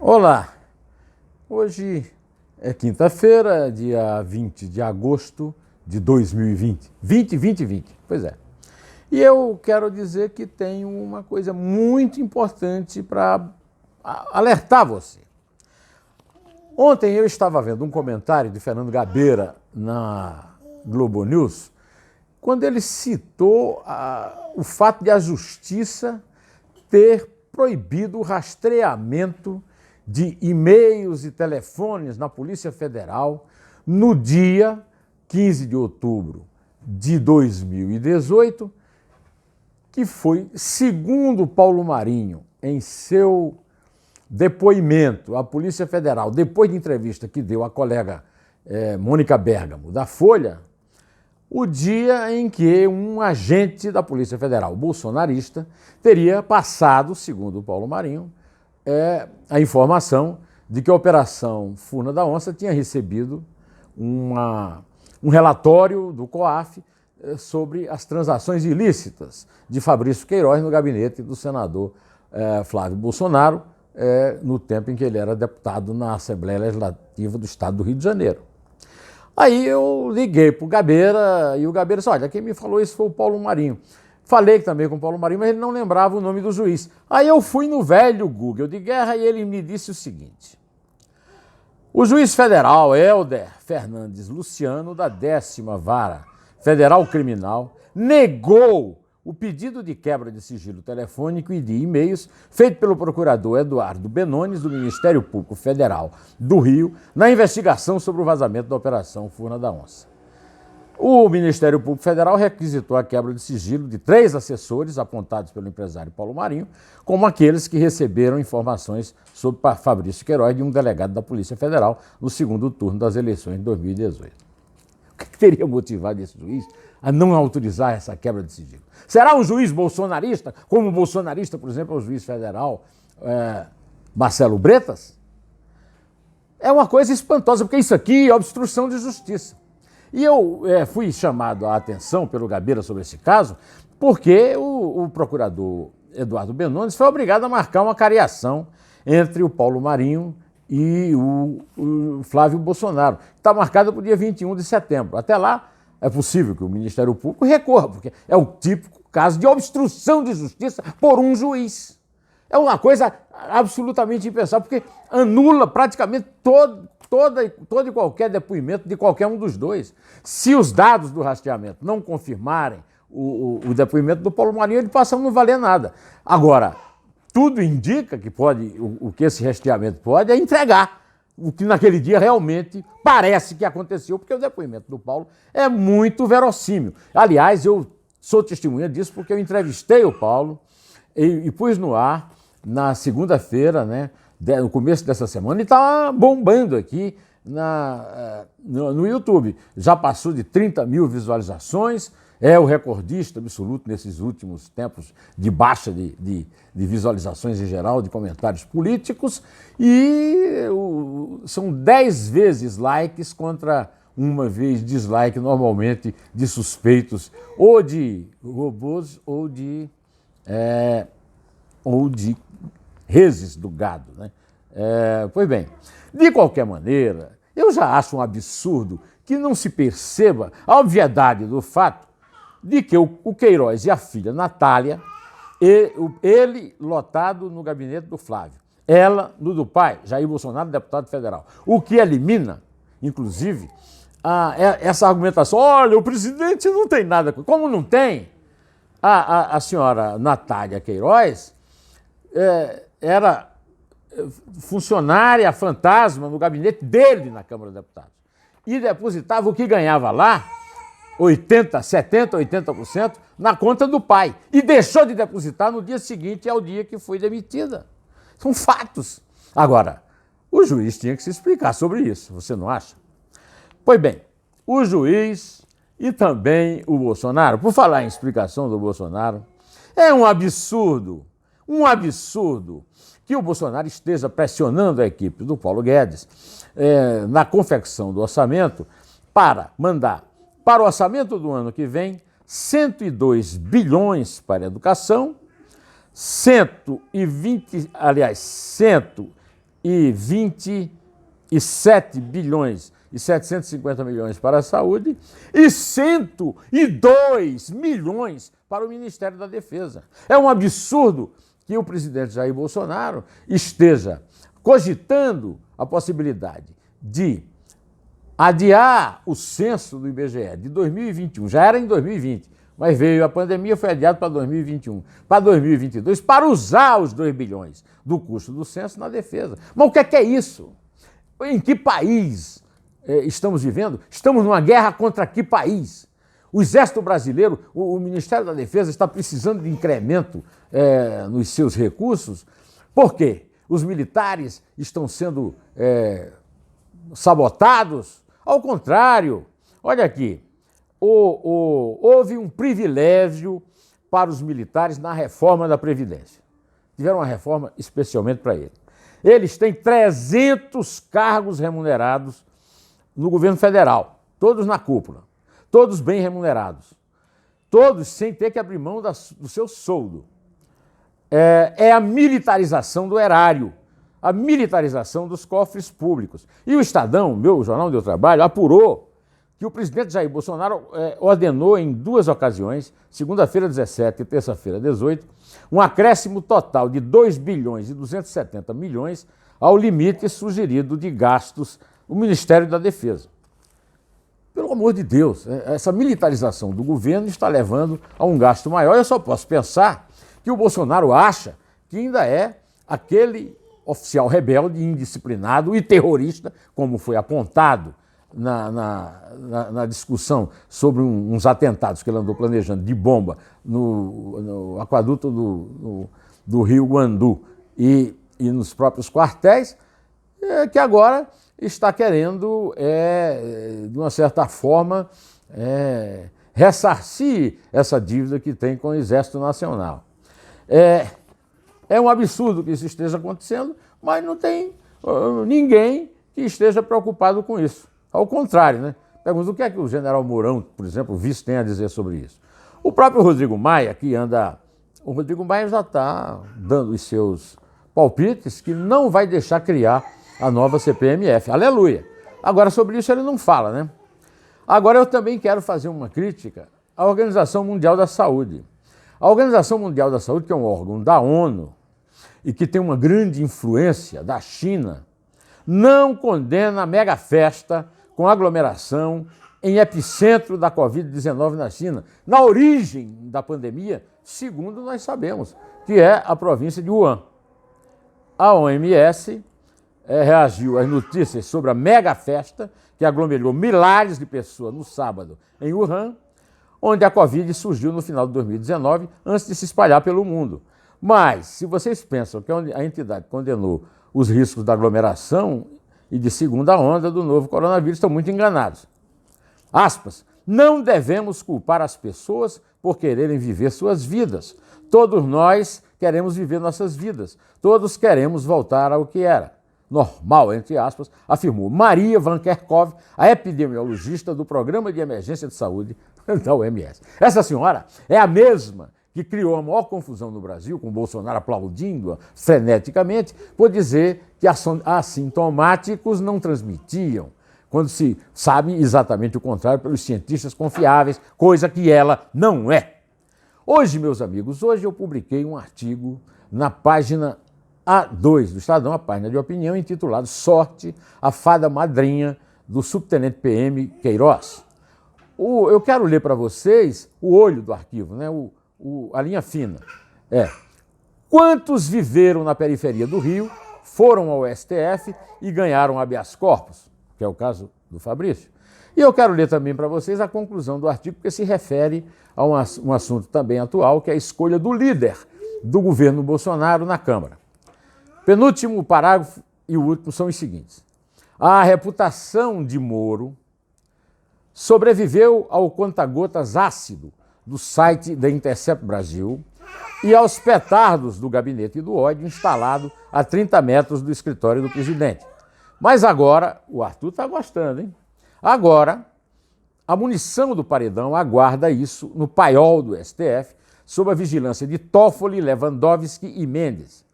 Olá, hoje é quinta-feira, dia 20 de agosto de 2020. 2020. Pois é. E eu quero dizer que tenho uma coisa muito importante para alertar você. Ontem eu estava vendo um comentário de Fernando Gabeira na Globo News, quando ele citou o fato de a Justiça ter proibido o rastreamento de e-mails e telefones na Polícia Federal no dia 15 de outubro de 2018, que foi, segundo Paulo Marinho, em seu depoimento à Polícia Federal, depois de entrevista que deu à colega Mônica Bergamo, da Folha, o dia em que um agente da Polícia Federal bolsonarista teria passado, segundo Paulo Marinho, a informação de que a Operação Furna da Onça tinha recebido um relatório do COAF sobre as transações ilícitas de Fabrício Queiroz no gabinete do senador Flávio Bolsonaro, no tempo em que ele era deputado na Assembleia Legislativa do Estado do Rio de Janeiro. Aí eu liguei para o Gabeira e o Gabeira disse, olha, quem me falou isso foi o Paulo Marinho. Falei também com o Paulo Marinho, mas ele não lembrava o nome do juiz. Aí eu fui no velho Google de guerra e ele me disse o seguinte: o juiz federal Helder Fernandes Luciano, da 10ª Vara Federal Criminal, negou o pedido de quebra de sigilo telefônico e de e-mails feito pelo procurador Eduardo Benones, do Ministério Público Federal do Rio, na investigação sobre o vazamento da Operação Furna da Onça. O Ministério Público Federal requisitou a quebra de sigilo de 3 assessores apontados pelo empresário Paulo Marinho, como aqueles que receberam informações sobre Fabrício Queiroz de um delegado da Polícia Federal no segundo turno das eleições de 2018. O que teria motivado esse juiz a não autorizar essa quebra de sigilo? Será um juiz bolsonarista, como bolsonarista, por exemplo, é o juiz federal Marcelo Bretas? É uma coisa espantosa, porque isso aqui é obstrução de justiça. E eu fui chamado a atenção pelo Gabeira sobre esse caso, porque o procurador Eduardo Benones foi obrigado a marcar uma cariação entre o Paulo Marinho e o Flávio Bolsonaro. Está marcada para o dia 21 de setembro. Até lá, é possível que o Ministério Público recorra, porque é o típico caso de obstrução de justiça por um juiz. É uma coisa absolutamente impensável, porque anula praticamente todo e qualquer depoimento de qualquer um dos dois. Se os dados do rastreamento não confirmarem o depoimento do Paulo Marinho, ele passa a não valer nada. Agora, tudo indica que o que esse rastreamento pode é entregar o que naquele dia realmente parece que aconteceu, porque o depoimento do Paulo é muito verossímil. Aliás, eu sou testemunha disso porque eu entrevistei o Paulo e pus no ar na segunda-feira, né, no começo dessa semana, e está bombando aqui no YouTube. Já passou de 30 mil visualizações, é o recordista absoluto nesses últimos tempos de baixa de visualizações em geral, de comentários políticos, e são 10 vezes likes contra uma vez dislike, normalmente de suspeitos ou de robôs ou de reses do gado, né? Pois bem, de qualquer maneira, eu já acho um absurdo que não se perceba a obviedade do fato de que o Queiroz e a filha Natália, ele lotado no gabinete do Flávio, ela no do pai, Jair Bolsonaro, deputado federal, o que elimina, inclusive, essa argumentação, olha, o presidente não tem nada com... Como não tem, a senhora Natália Queiroz era funcionária fantasma no gabinete dele na Câmara dos Deputados e depositava o que ganhava lá, 80% na conta do pai, e deixou de depositar no dia seguinte ao dia que foi demitida. São fatos. Agora, o juiz tinha que se explicar sobre isso, você não acha? Pois bem, o juiz e também o Bolsonaro, por falar em explicação do Bolsonaro, é um absurdo que o Bolsonaro esteja pressionando a equipe do Paulo Guedes na confecção do orçamento para mandar para o orçamento do ano que vem 102 bilhões para a educação, 120, aliás, 127 bilhões e 750 milhões para a saúde e 102 milhões para o Ministério da Defesa. É um absurdo que o presidente Jair Bolsonaro esteja cogitando a possibilidade de adiar o censo do IBGE de 2021, já era em 2020, mas veio a pandemia, foi adiado para 2021, para 2022, para usar os 2 bilhões do custo do censo na defesa. Mas o que é isso? Em que país estamos vivendo? Estamos numa guerra contra que país? O Exército Brasileiro, o Ministério da Defesa está precisando de incremento nos seus recursos. Por quê? Os militares estão sendo sabotados? Ao contrário, olha aqui, houve um privilégio para os militares na reforma da Previdência. Tiveram uma reforma especialmente para eles. Eles têm 300 cargos remunerados no governo federal, todos na cúpula, todos bem remunerados, todos sem ter que abrir mão do seu soldo. É a militarização do erário, a militarização dos cofres públicos. E o Estadão, meu jornal onde eu trabalho, apurou que o presidente Jair Bolsonaro ordenou em 2 ocasiões, segunda-feira 17 e terça-feira 18, um acréscimo total de 2 bilhões e 270 milhões ao limite sugerido de gastos do Ministério da Defesa. Pelo amor de Deus, essa militarização do governo está levando a um gasto maior. Eu só posso pensar que o Bolsonaro acha que ainda é aquele oficial rebelde, indisciplinado e terrorista, como foi apontado na discussão sobre uns atentados que ele andou planejando de bomba no aquaduto do Rio Guandu e nos próprios quartéis, que agora está querendo, de uma certa forma, ressarcir essa dívida que tem com o Exército Nacional. É um absurdo que isso esteja acontecendo, mas não tem ninguém que esteja preocupado com isso. Ao contrário, né? Pergunta o que é que o general Mourão, por exemplo, o vice, tem a dizer sobre isso. O próprio Rodrigo Maia, o Rodrigo Maia já está dando os seus palpites que não vai deixar criar a nova CPMF. Aleluia! Agora, sobre isso ele não fala, né? Agora, eu também quero fazer uma crítica à Organização Mundial da Saúde. A Organização Mundial da Saúde, que é um órgão da ONU e que tem uma grande influência da China, não condena a mega festa com aglomeração em epicentro da Covid-19 na China, na origem da pandemia, segundo nós sabemos, que é a província de Wuhan. A OMS reagiu às notícias sobre a mega festa que aglomerou milhares de pessoas no sábado em Wuhan, onde a Covid surgiu no final de 2019, antes de se espalhar pelo mundo. Mas, se vocês pensam que a entidade condenou os riscos da aglomeração e de segunda onda do novo coronavírus, estão muito enganados. Aspas, não devemos culpar as pessoas por quererem viver suas vidas. Todos nós queremos viver nossas vidas. Todos queremos voltar ao que era normal, entre aspas, afirmou Maria Van Kerkhove, a epidemiologista do Programa de Emergência de Saúde da OMS. Essa senhora é a mesma que criou a maior confusão no Brasil, com Bolsonaro aplaudindo-a freneticamente, por dizer que assintomáticos não transmitiam, quando se sabe exatamente o contrário pelos cientistas confiáveis, coisa que ela não é. Hoje, meus amigos, eu publiquei um artigo na página A2 do Estadão, a página de opinião, intitulado Sorte, a fada madrinha do subtenente PM Queiroz. Eu quero ler para vocês o olho do arquivo, né? A linha fina. Quantos viveram na periferia do Rio, foram ao STF e ganharam habeas corpus, que é o caso do Fabrício. E eu quero ler também para vocês a conclusão do artigo, porque se refere a um assunto também atual, que é a escolha do líder do governo Bolsonaro na Câmara. Penúltimo parágrafo e o último são os seguintes. A reputação de Moro sobreviveu ao conta-gotas ácido do site da Intercept Brasil e aos petardos do gabinete do ódio instalado a 30 metros do escritório do presidente. Mas agora, o Arthur está gostando, hein? Agora, a munição do paredão aguarda isso no paiol do STF, sob a vigilância de Toffoli, Lewandowski e Mendes.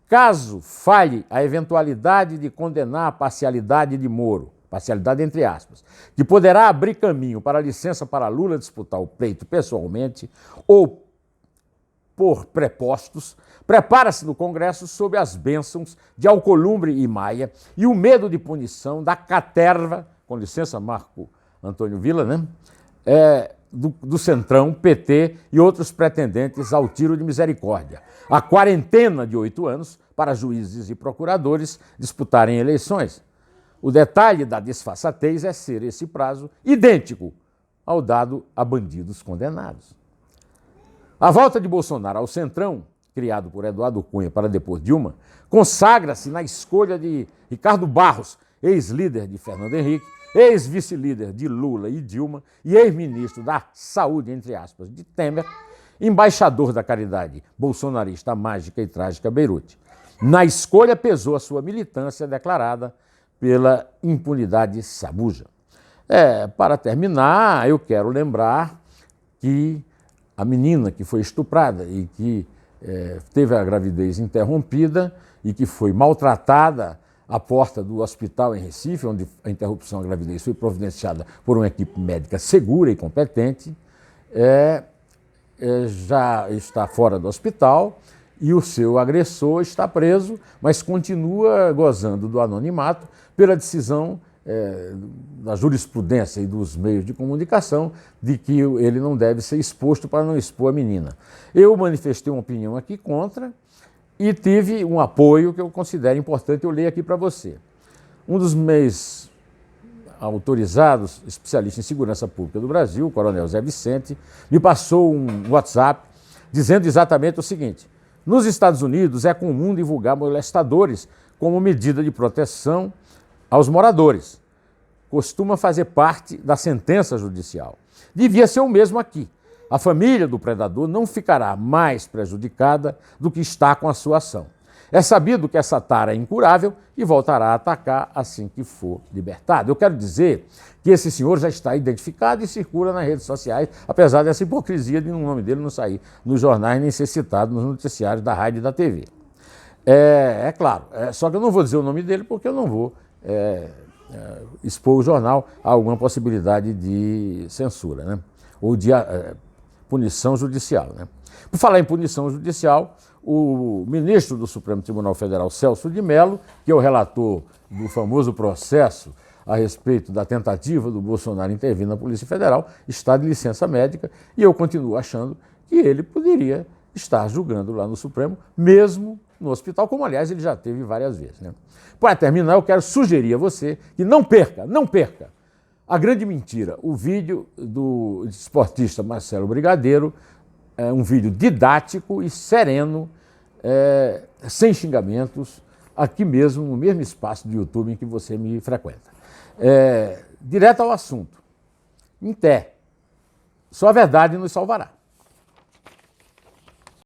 Caso falhe a eventualidade de condenar a parcialidade de Moro, parcialidade entre aspas, que poderá abrir caminho para a licença para Lula disputar o pleito pessoalmente ou por prepostos, prepara-se no Congresso sob as bênçãos de Alcolumbre e Maia e o medo de punição da caterva, com licença Marco Antônio Villa, né? Do Centrão, PT e outros pretendentes ao tiro de misericórdia. A quarentena de 8 anos para juízes e procuradores disputarem eleições. O detalhe da disfarçatez é ser esse prazo idêntico ao dado a bandidos condenados. A volta de Bolsonaro ao Centrão, criado por Eduardo Cunha para depor Dilma, consagra-se na escolha de Ricardo Barros, ex-líder de Fernando Henrique, ex-vice-líder de Lula e Dilma e ex-ministro da Saúde, entre aspas, de Temer, embaixador da caridade bolsonarista mágica e trágica Beirute. Na escolha pesou a sua militância declarada pela impunidade sabuja. Para terminar, eu quero lembrar que a menina que foi estuprada e que teve a gravidez interrompida e que foi maltratada à porta do hospital em Recife, onde a interrupção da gravidez foi providenciada por uma equipe médica segura e competente, já está fora do hospital e o seu agressor está preso, mas continua gozando do anonimato pela decisão da jurisprudência e dos meios de comunicação de que ele não deve ser exposto para não expor a menina. Eu manifestei uma opinião aqui contra e tive um apoio que eu considero importante, eu leio aqui para você. Um dos meus autorizados, especialista em segurança pública do Brasil, o coronel Zé Vicente, me passou um WhatsApp dizendo exatamente o seguinte: nos Estados Unidos é comum divulgar molestadores como medida de proteção aos moradores. Costuma fazer parte da sentença judicial. Devia ser o mesmo aqui. A família do predador não ficará mais prejudicada do que está com a sua ação. É sabido que essa tara é incurável e voltará a atacar assim que for libertado. Eu quero dizer que esse senhor já está identificado e circula nas redes sociais, apesar dessa hipocrisia de o nome dele não sair nos jornais nem ser citado nos noticiários da rádio e da TV. Claro, só que eu não vou dizer o nome dele porque eu não vou expor o jornal a alguma possibilidade de censura, né? Ou de punição judicial, né? Por falar em punição judicial, o ministro do Supremo Tribunal Federal, Celso de Mello, que é o relator do famoso processo a respeito da tentativa do Bolsonaro intervir na Polícia Federal, está de licença médica e eu continuo achando que ele poderia estar julgando lá no Supremo, mesmo no hospital, como aliás ele já teve várias vezes, né? Para terminar, eu quero sugerir a você que não perca a grande mentira, o vídeo do esportista Marcelo Brigadeiro, um vídeo didático e sereno, sem xingamentos, aqui mesmo, no mesmo espaço do YouTube em que você me frequenta. Direto ao assunto. Em té. Só a verdade nos salvará.